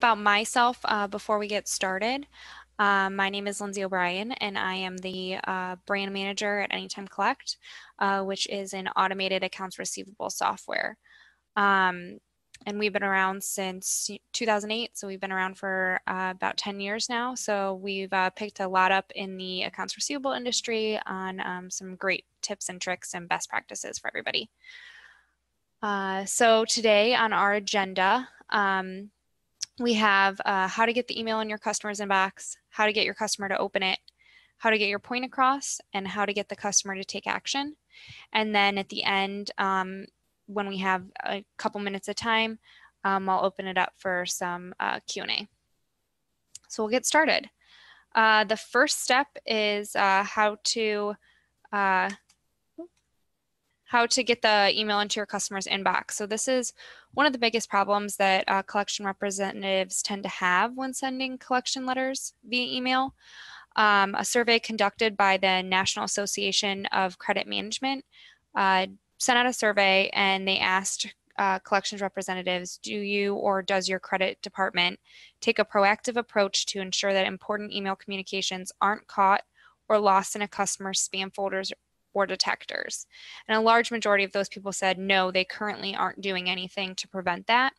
about myself before we get started. My name is Lindsay O'Brien, and I am the brand manager at Anytime Collect, which is an automated accounts receivable software. Um, and we've been around since 2008, so we've been around for about 10 years now. So we've picked a lot up in the accounts receivable industry on some great tips and tricks and best practices for everybody. So today on our agenda, we have how to get the email in your customer's inbox, how to get your customer to open it, how to get your point across, and how to get the customer to take action. And then at the end, when we have a couple minutes of time, I'll open it up for some Q&A. So we'll get started. The first step is how to get the email into your customer's inbox. So this is one of the biggest problems that collection representatives tend to have when sending collection letters via email. A survey conducted by the National Association of Credit Management sent out a survey, and they asked collections representatives, do you or does your credit department take a proactive approach to ensure that important email communications aren't caught or lost in a customer's spam folders or detectors? And a large majority of those people said no, they currently aren't doing anything to prevent that.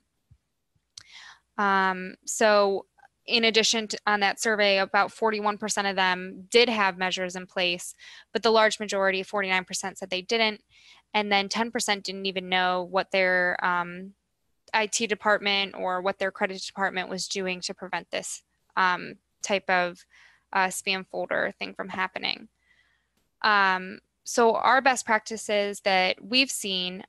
So in addition to, on that survey, about 41% of them did have measures in place, but the large majority, 49%, said they didn't. And then 10% didn't even know what their IT department or what their credit department was doing to prevent this type of spam folder thing from happening. So our best practices that we've seen,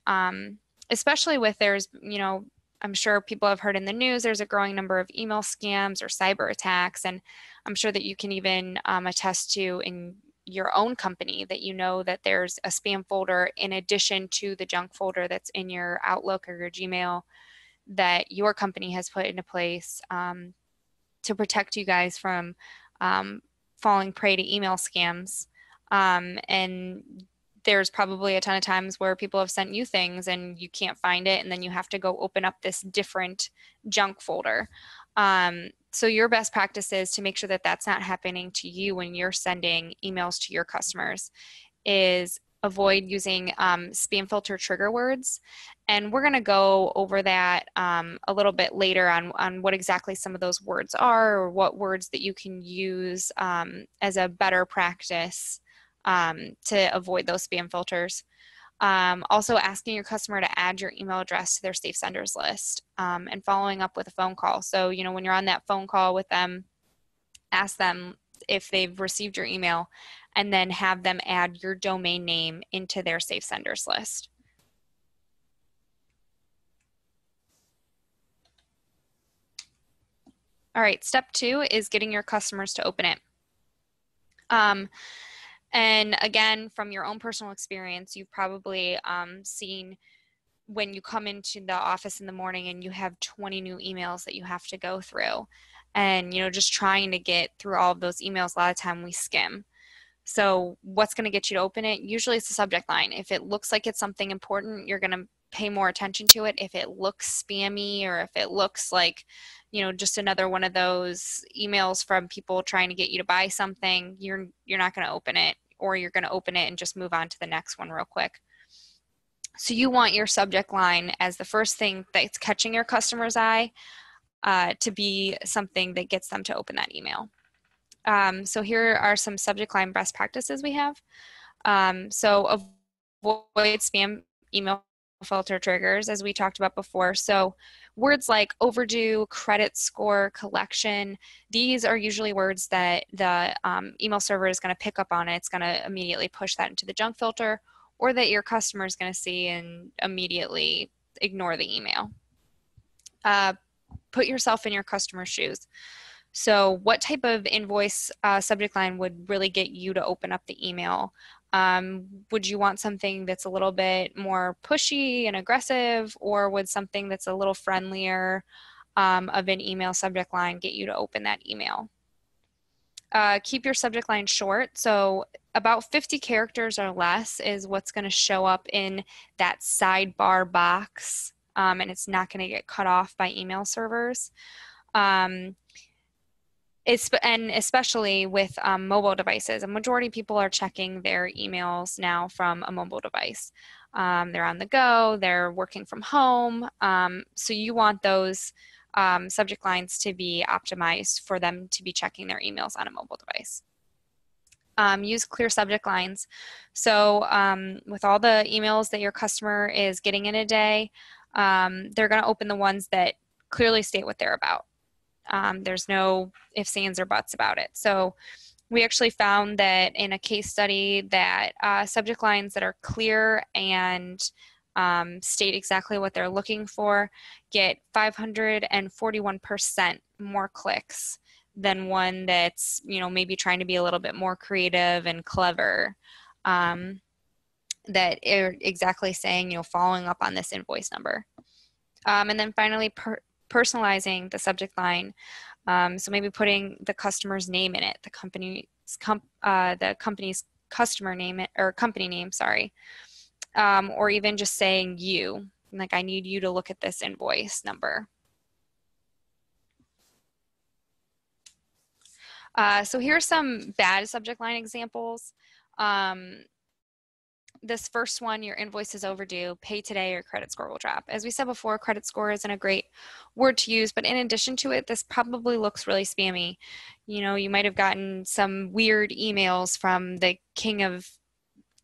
especially with I'm sure people have heard in the news, there's a growing number of email scams or cyber attacks. And I'm sure that you can even attest to in your own company that you know that there's a spam folder in addition to the junk folder that's in your Outlook or your Gmail that your company has put into place to protect you guys from falling prey to email scams. And there's probably a ton of times where people have sent you things and you can't find it, and then you have to go open up this different junk folder. So your best practice is to make sure that that's not happening to you when you're sending emails to your customers is avoid using spam filter trigger words. And we're going to go over that a little bit later on what exactly some of those words are, or what words that you can use as a better practice to avoid those spam filters. Also asking your customer to add your email address to their safe senders list and following up with a phone call. So, when you're on that phone call with them, ask them if they've received your email and then have them add your domain name into their safe senders list. All right, step 2 is getting your customers to open it. And again, from your own personal experience, you've probably seen when you come into the office in the morning and you have 20 new emails that you have to go through. And, just trying to get through all of those emails, a lot of time we skim. So what's going to get you to open it? Usually it's the subject line. If it looks like it's something important, you're going to pay more attention to it. If it looks spammy, or if it looks like, just another one of those emails from people trying to get you to buy something, you're not going to open it, or you're going to open it and just move on to the next one real quick. So you want your subject line as the first thing that's catching your customer's eye to be something that gets them to open that email. So here are some subject line best practices we have. So avoid spam email filter triggers, as we talked about before. So words like overdue, credit score, collection, these are usually words that the email server is going to pick up on it. It's going to immediately push that into the junk filter, or that your customer is going to see and immediately ignore the email. Put yourself in your customer's shoes. So what type of invoice subject line would really get you to open up the email? Would you want something that's a little bit more pushy and aggressive, or would something that's a little friendlier of an email subject line get you to open that email? Keep your subject line short. So about 50 characters or less is what's going to show up in that sidebar box, and it's not going to get cut off by email servers. And especially with mobile devices, a majority of people are checking their emails now from a mobile device. They're on the go, they're working from home. So you want those subject lines to be optimized for them to be checking their emails on a mobile device. Use clear subject lines. So with all the emails that your customer is getting in a day, they're going to open the ones that clearly state what they're about. There's no ifs, ands, or buts about it. So we actually found that in a case study that subject lines that are clear and state exactly what they're looking for get 541% more clicks than one that's, maybe trying to be a little bit more creative and clever, that are exactly saying, following up on this invoice number. And then finally, personalizing the subject line. So maybe putting the customer's name in it, the company's customer name or company name, sorry, or even just saying you, like I need you to look at this invoice number. So here's some bad subject line examples. This first one, your invoice is overdue, pay today, your credit score will drop. As we said before, credit score isn't a great word to use, but in addition to it, this probably looks really spammy. You might have gotten some weird emails from the king of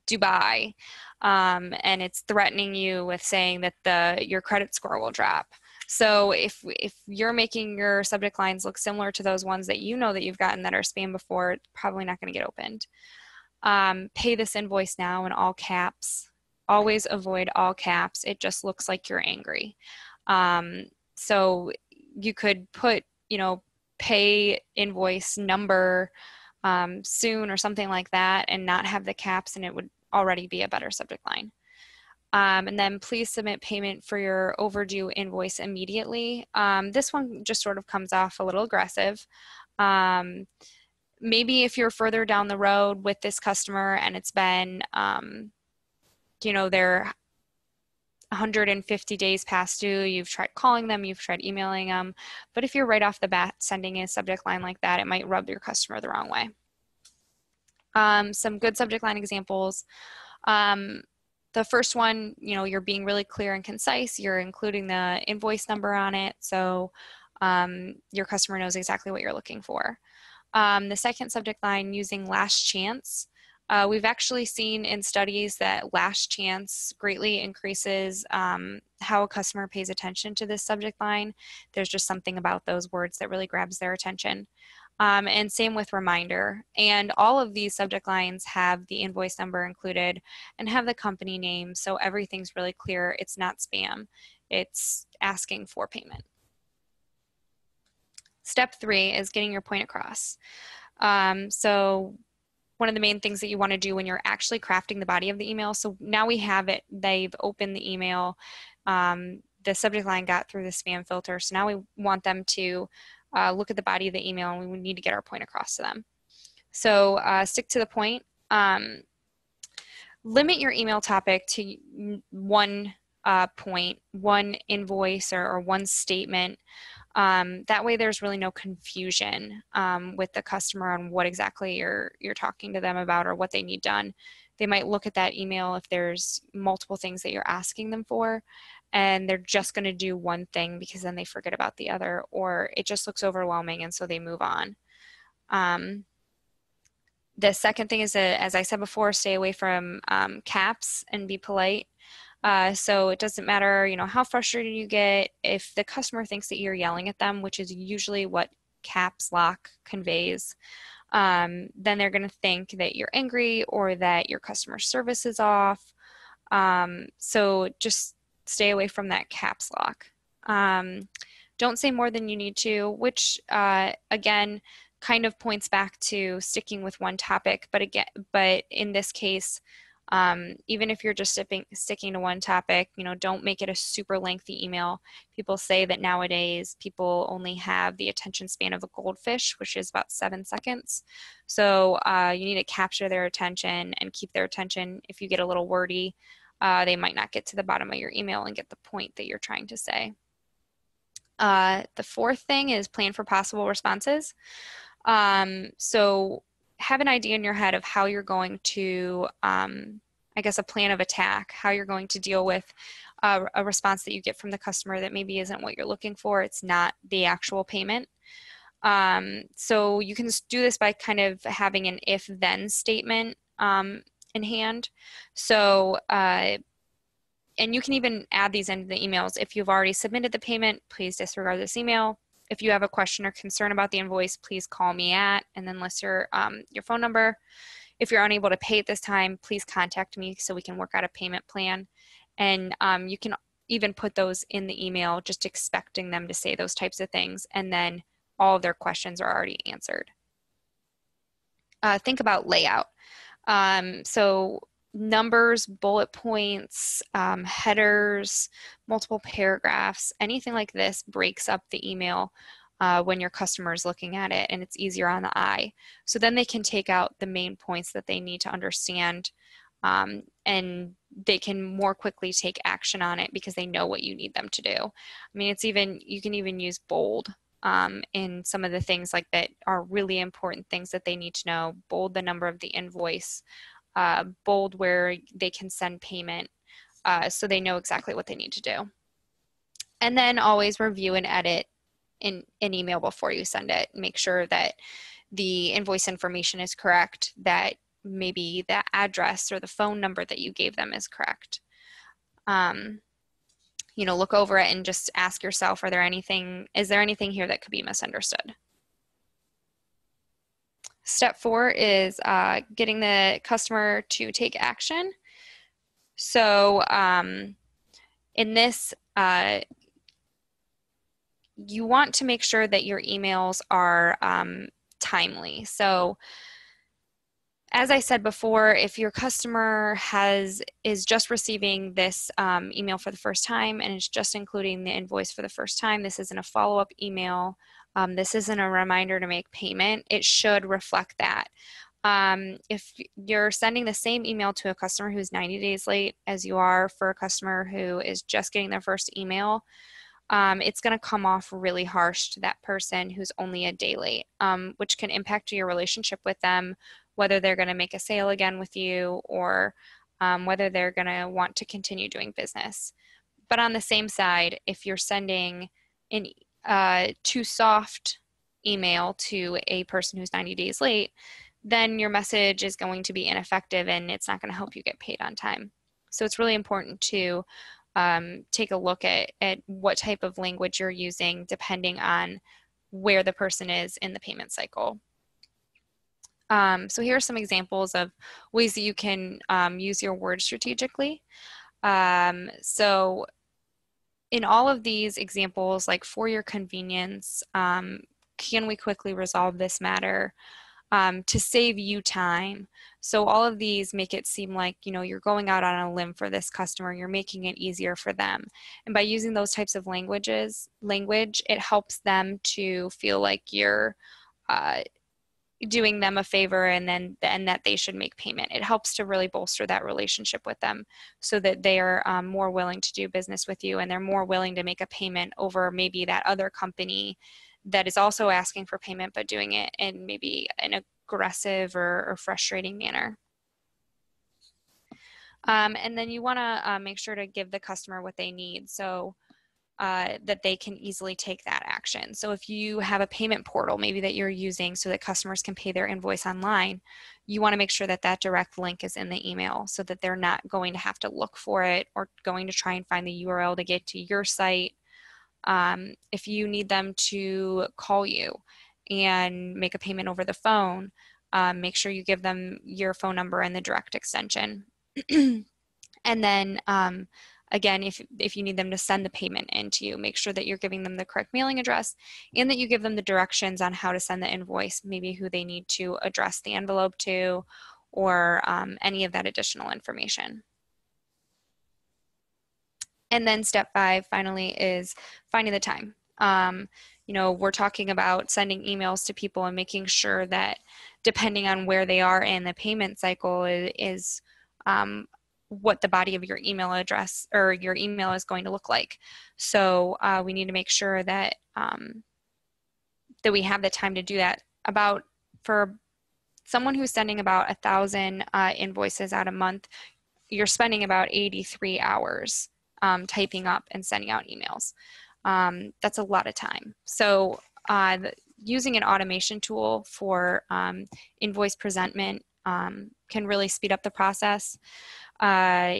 Dubai, and it's threatening you with saying that your credit score will drop. So if you're making your subject lines look similar to those ones that that you've gotten that are spam before, it's probably not going to get opened. Pay this invoice now in all caps. Always avoid all caps. It just looks like you're angry. So you could put, pay invoice number soon or something like that and not have the caps, and it would already be a better subject line. And then please submit payment for your overdue invoice immediately. This one just sort of comes off a little aggressive. Maybe if you're further down the road with this customer and it's been, they're 150 days past due, you've tried calling them, you've tried emailing them, but if you're right off the bat sending a subject line like that, it might rub your customer the wrong way. Some good subject line examples. The first one, you're being really clear and concise. You're including the invoice number on it, so your customer knows exactly what you're looking for. The second subject line, using last chance. We've actually seen in studies that last chance greatly increases how a customer pays attention to this subject line. There's just something about those words that really grabs their attention. And same with reminder. And all of these subject lines have the invoice number included and have the company name, so everything's really clear. It's not spam. It's asking for payment. Step 3 is getting your point across. So one of the main things that you want to do when you're actually crafting the body of the email, so now we have it, they've opened the email, the subject line got through the spam filter, so now we want them to look at the body of the email, and we need to get our point across to them. So stick to the point. Limit your email topic to one point, one invoice or one statement. That way there's really no confusion with the customer on what exactly you're talking to them about or what they need done. They might look at that email if there's multiple things that you're asking them for, and they're just going to do one thing because then they forget about the other, or it just looks overwhelming and so they move on. The second thing is, as I said before, stay away from caps and be polite. So it doesn't matter, how frustrated you get. If the customer thinks that you're yelling at them, which is usually what caps lock conveys, then they're going to think that you're angry or that your customer service is off. So just stay away from that caps lock. Don't say more than you need to, which again kind of points back to sticking with one topic. But in this case, even if you're just sticking to one topic, don't make it a super lengthy email. People say that nowadays people only have the attention span of a goldfish, which is about 7 seconds. So you need to capture their attention and keep their attention. If you get a little wordy, they might not get to the bottom of your email and get the point that you're trying to say. The fourth thing is plan for possible responses. So have an idea in your head of how you're going to, I guess, a plan of attack, how you're going to deal with a response that you get from the customer that maybe isn't what you're looking for. It's not the actual payment. So you can do this by kind of having an if-then statement in hand. So, and you can even add these into the emails. If you've already submitted the payment, please disregard this email. If you have a question or concern about the invoice, please call me at, and then list your phone number. If you're unable to pay at this time, please contact me so we can work out a payment plan. And you can even put those in the email, just expecting them to say those types of things, and then all of their questions are already answered. Think about layout. So numbers, bullet points, headers, multiple paragraphs, anything like this breaks up the email when your customer is looking at it, and it's easier on the eye. So then they can take out the main points that they need to understand, and they can more quickly take action on it because they know what you need them to do. I mean, you can even use bold in some of the things like that are really important things that they need to know. Bold the number of the invoice, bold where they can send payment, so they know exactly what they need to do. And then always review and edit in an email before you send it. Make sure that the invoice information is correct, that maybe the address or the phone number that you gave them is correct. Look over it and just ask yourself, is there anything here that could be misunderstood? Step 4 is getting the customer to take action. So in this, you want to make sure that your emails are timely. So as I said before, if your customer is just receiving this email for the first time and it's just including the invoice for the first time, this isn't a follow-up email, this isn't a reminder to make payment, it should reflect that. If you're sending the same email to a customer who's 90 days late as you are for a customer who is just getting their first email, it's going to come off really harsh to that person who's only a day late, which can impact your relationship with them, whether they're going to make a sale again with you, or whether they're going to want to continue doing business. But on the same side, if you're sending an too soft email to a person who's 90 days late, then your message is going to be ineffective and it's not going to help you get paid on time. So it's really important to take a look at what type of language you're using depending on where the person is in the payment cycle. So here are some examples of ways that you can use your words strategically. So in all of these examples, like for your convenience, can we quickly resolve this matter? To save you time. So all of these make it seem like, you're going out on a limb for this customer, you're making it easier for them. And by using those types of language, it helps them to feel like you're doing them a favor and that they should make payment. It helps to really bolster that relationship with them so that they are more willing to do business with you, and they're more willing to make a payment over maybe that other company that is also asking for payment but doing it in maybe an aggressive or frustrating manner. And then you want to make sure to give the customer what they need so that they can easily take that action. So if you have a payment portal maybe that you're using so that customers can pay their invoice online, you want to make sure that that direct link is in the email so that they're not going to have to look for it or going to try and find the URL to get to your site. If you need them to call you and make a payment over the phone, make sure you give them your phone number and the direct extension. And then again, if you need them to send the payment in to you, make sure that you're giving them the correct mailing address and that you give them the directions on how to send the invoice, maybe who they need to address the envelope to, or any of that additional information. And then step 5 finally is finding the time. We're talking about sending emails to people and making sure that depending on where they are in the payment cycle is what the body of your email address or your email is going to look like. So we need to make sure that that we have the time to do that. For someone who's sending about 1,000 invoices out a month, you're spending about 83 hours typing up and sending out emails. That's a lot of time. So using an automation tool for invoice presentment can really speed up the process. All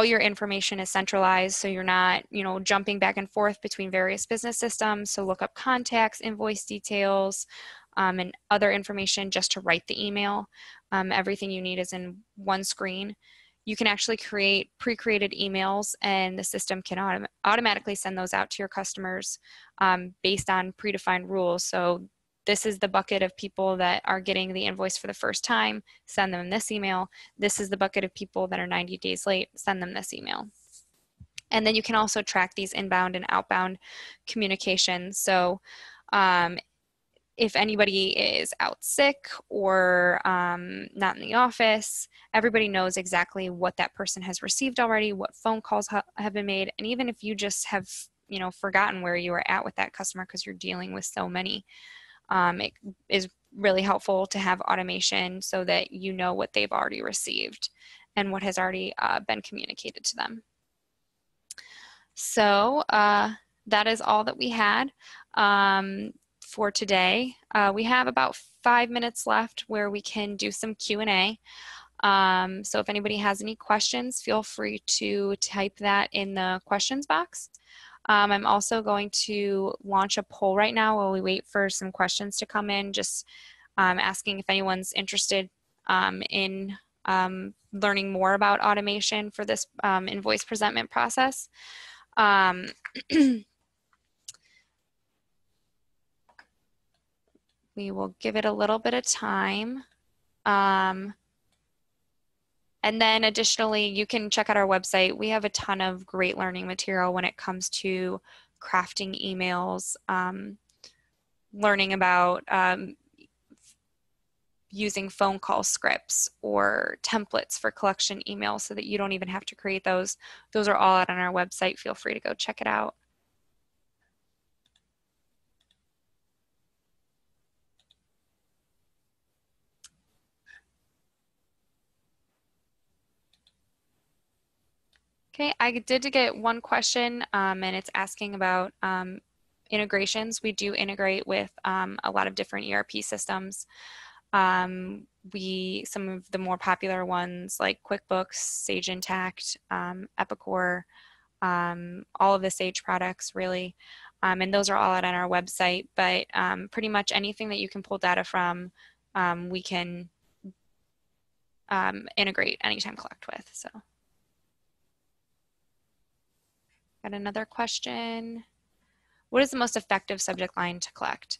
your information is centralized, so you're not, jumping back and forth between various business systems. So look up contacts, invoice details, and other information just to write the email. Everything you need is in one screen. You can actually create pre-created emails, and the system can automatically send those out to your customers based on predefined rules. So this is the bucket of people that are getting the invoice for the first time, send them this email. This is the bucket of people that are 90 days late, send them this email. And then you can also track these inbound and outbound communications. So if anybody is out sick or not in the office, everybody knows exactly what that person has received already, what phone calls have been made, and even if you just have forgotten where you were at with that customer because you're dealing with so many, it is really helpful to have automation so that you know what they've already received and what has already been communicated to them. So that is all that we had for today. We have about 5 minutes left where we can do some Q&A. So if anybody has any questions, feel free to type that in the questions box. I'm also going to launch a poll right now while we wait for some questions to come in, just asking if anyone's interested in learning more about automation for this invoice presentment process. We will give it a little bit of time. And then additionally, you can check out our website. We have a ton of great learning material when it comes to crafting emails, learning about using phone call scripts or templates for collection emails so that you don't even have to create those. Those are all out on our website. Feel free to go check it out. Okay, I did get one question, and it's asking about integrations. We do integrate with a lot of different ERP systems. Some of the more popular ones like QuickBooks, Sage Intacct, Epicor, all of the Sage products really, and those are all out on our website. But pretty much anything that you can pull data from, we can integrate Anytime Collect with. So. Got another question. What is the most effective subject line to collect?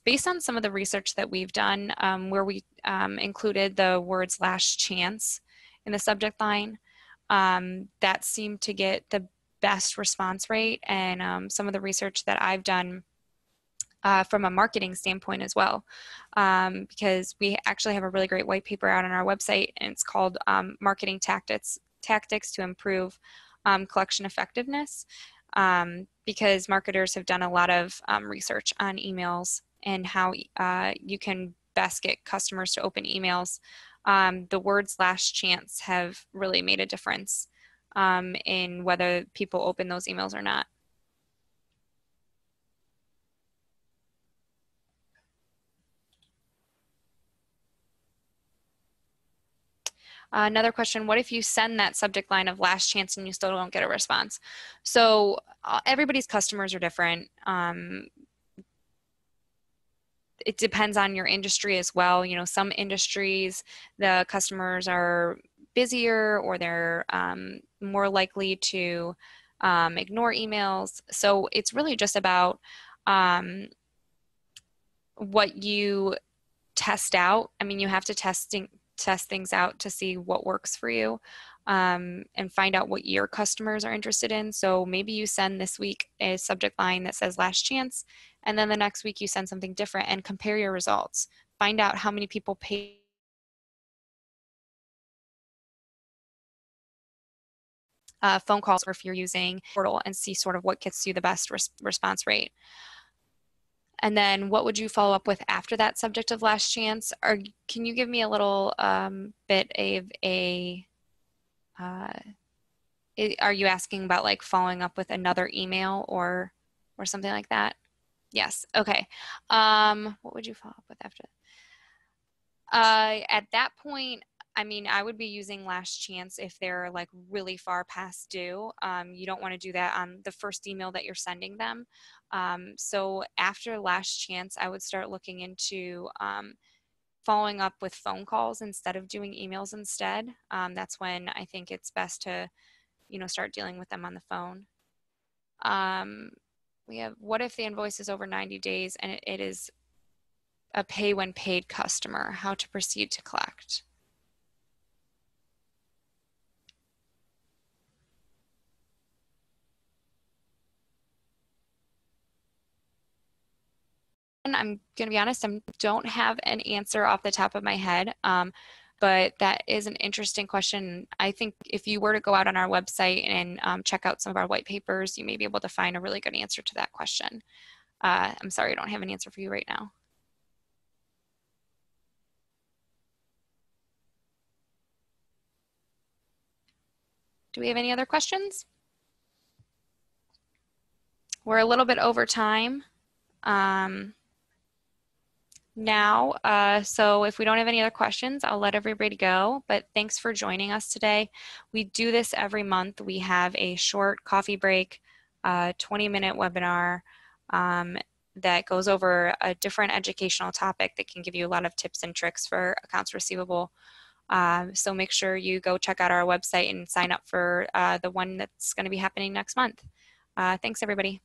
Based on some of the research that we've done, where we included the words last chance in the subject line, that seemed to get the best response rate, and some of the research that I've done from a marketing standpoint as well, because we actually have a really great white paper out on our website, and it's called Marketing Tactics to Improve Collection Effectiveness, because marketers have done a lot of research on emails and how you can best get customers to open emails. The words last chance have really made a difference in whether people open those emails or not. Another question, what if you send that subject line of last chance and you still don't get a response? So everybody's customers are different. It depends on your industry as well. Some industries, the customers are busier or they're more likely to ignore emails. So it's really just about what you test out. I mean, you have to test things out to see what works for you, and find out what your customers are interested in. So maybe you send this week a subject line that says last chance, and then the next week you send something different and compare your results. Find out how many people pay phone calls, or if you're using portal, and see sort of what gets you the best response rate. And then what would you follow up with after that subject of last chance? Or can you give me a little bit of a, are you asking about like following up with another email or something like that? Yes. Okay. What would you follow up with after that? At that point, I mean, I would be using last chance if they're like really far past due. You don't want to do that on the first email that you're sending them. So after last chance, I would start looking into following up with phone calls instead of doing emails instead. That's when I think it's best to, start dealing with them on the phone. We have, what if the invoice is over 90 days and it is a pay when paid customer? How to proceed to collect? And I'm going to be honest, I don't have an answer off the top of my head, but that is an interesting question. I think if you were to go out on our website and check out some of our white papers, you may be able to find a really good answer to that question. I'm sorry, I don't have an answer for you right now. Do we have any other questions? We're a little bit over time now, so if we don't have any other questions, I'll let everybody go, but thanks for joining us today. We do this every month. We have a short coffee break, 20-minute webinar that goes over a different educational topic that can give you a lot of tips and tricks for accounts receivable. So make sure you go check out our website and sign up for the one that's going to be happening next month. Thanks, everybody.